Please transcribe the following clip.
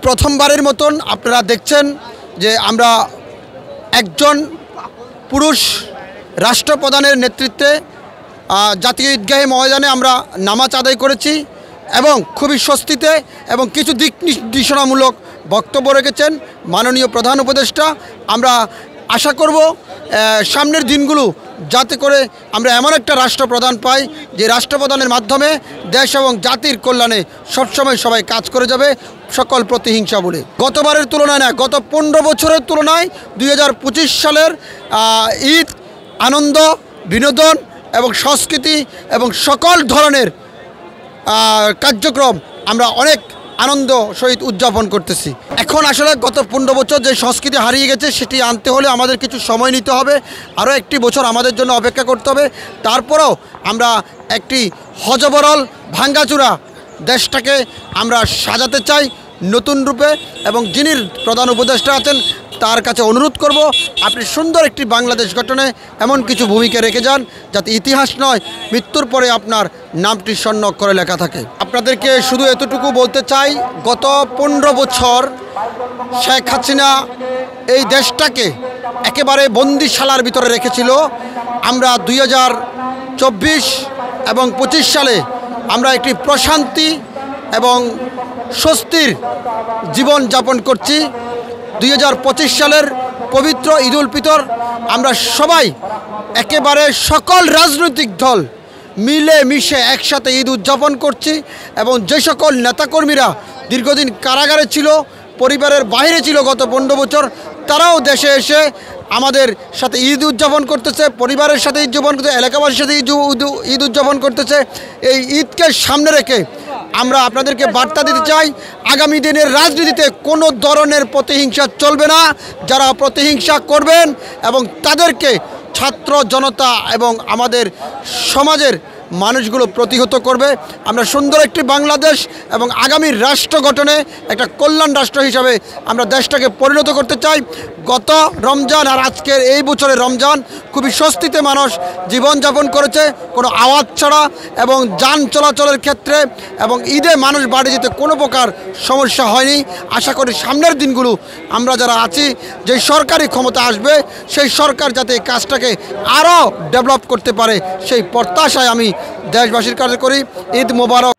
প্রথমবারের মতন আপনারা দেখছেন যে আমরা একজন পুরুষ রাষ্ট্রপ্রধানের নেতৃত্বে জাতীয় ঈদগাহে ময়দানে আমরা নামাজ আদায় করেছি এবং খুবই স্বস্তিতে এবং কিছু দিক নির্দেশনামূলক বক্তব্য রেখেছেন মাননীয় প্রধান উপদেষ্টা। আমরা আশা করব সামনের দিনগুলো যাতে করে আমরা এমন একটা রাষ্ট্রপ্রধান পাই যে রাষ্ট্রপ্রধানের মাধ্যমে দেশ এবং জাতির কল্যাণে সবসময় সবাই কাজ করে যাবে, সকল প্রতিহিংসা বলে। গতবারের তুলনায় না, গত 15 বছরের তুলনায় 2025 সালের ঈদ আনন্দ, বিনোদন এবং সংস্কৃতি এবং সকল ধরনের কার্যক্রম আমরা অনেক আনন্দ সহিত উদযাপন করতেছি। এখন আসলে গত 15 বছর যে সংস্কৃতি হারিয়ে গেছে সেটি আনতে হলে আমাদের কিছু সময় নিতে হবে, আরও একটি বছর আমাদের জন্য অপেক্ষা করতে হবে। তারপরেও আমরা একটি হযবরল ভাঙ্গাচুরা দেশটাকে আমরা সাজাতে চাই নতুন রূপে, এবং যিনি প্রধান উপদেষ্টা আছেন তার কাছে অনুরোধ করব আপনি সুন্দর একটি বাংলাদেশ গঠনে এমন কিছু ভূমিকা রেখে যান যাতে ইতিহাস নয় মৃত্যুর পরে আপনার নামটি স্বর্ণ করে লেখা থাকে। আপনাদেরকে শুধু এতটুকু বলতে চাই, গত 15 বছর শেখ হাসিনা এই দেশটাকে একেবারে বন্দিশালার ভিতরে রেখেছিল। আমরা 2024 এবং 25 সালে আমরা একটি প্রশান্তি এবং স্বস্তির জীবন যাপন করছি। 2025 সালের পবিত্র ঈদ উল ফিতর আমরা সবাই একেবারে সকল রাজনৈতিক দল মিলে মিশে একসাথে ঈদ উদযাপন করছি, এবং যে সকল নেতাকর্মীরা দীর্ঘদিন কারাগারে ছিল, পরিবারের বাইরে ছিল গত 15 বছর, তারাও দেশে এসে আমাদের সাথে ঈদ উদযাপন করতেছে, পরিবারের সাথে ঈদ উদযাপন করতেছে, এলাকাবাসীর সাথে ঈদ উদযাপন করতেছে। এই ঈদকে সামনে রেখে আমরা আপনাদেরকে বার্তা দিতে চাই, আগামী দিনের রাজনীতিতে কোনো ধরনের প্রতিহিংসা চলবে না। যারা প্রতিহিংসা করবেন এবং তাদেরকে ছাত্র জনতা এবং আমাদের সমাজের মানুষগুলো প্রতিহত করবে। আমরা সুন্দর একটি বাংলাদেশ এবং আগামী রাষ্ট্র গঠনে একটা কল্যাণ রাষ্ট্র হিসাবে আমরা দেশটাকে পরিণত করতে চাই। গত রমজান আর আজকের এই বছরের রমজান খুবই স্বস্তিতে মানুষ জীবনযাপন করেছে, কোনো আওয়াজ ছাড়া, এবং যান চলাচলের ক্ষেত্রে এবং ঈদে মানুষ বাড়ি যেতে কোনো প্রকার সমস্যা হয়নি। আশা করি সামনের দিনগুলো আমরা যারা আছি, যে সরকারি ক্ষমতা আসবে সেই সরকার যাতে এই কাজটাকে আরও ডেভেলপ করতে পারে সেই প্রত্যাশায় আমি দেশবাসীর কাছে করি। ঈদ মোবারক।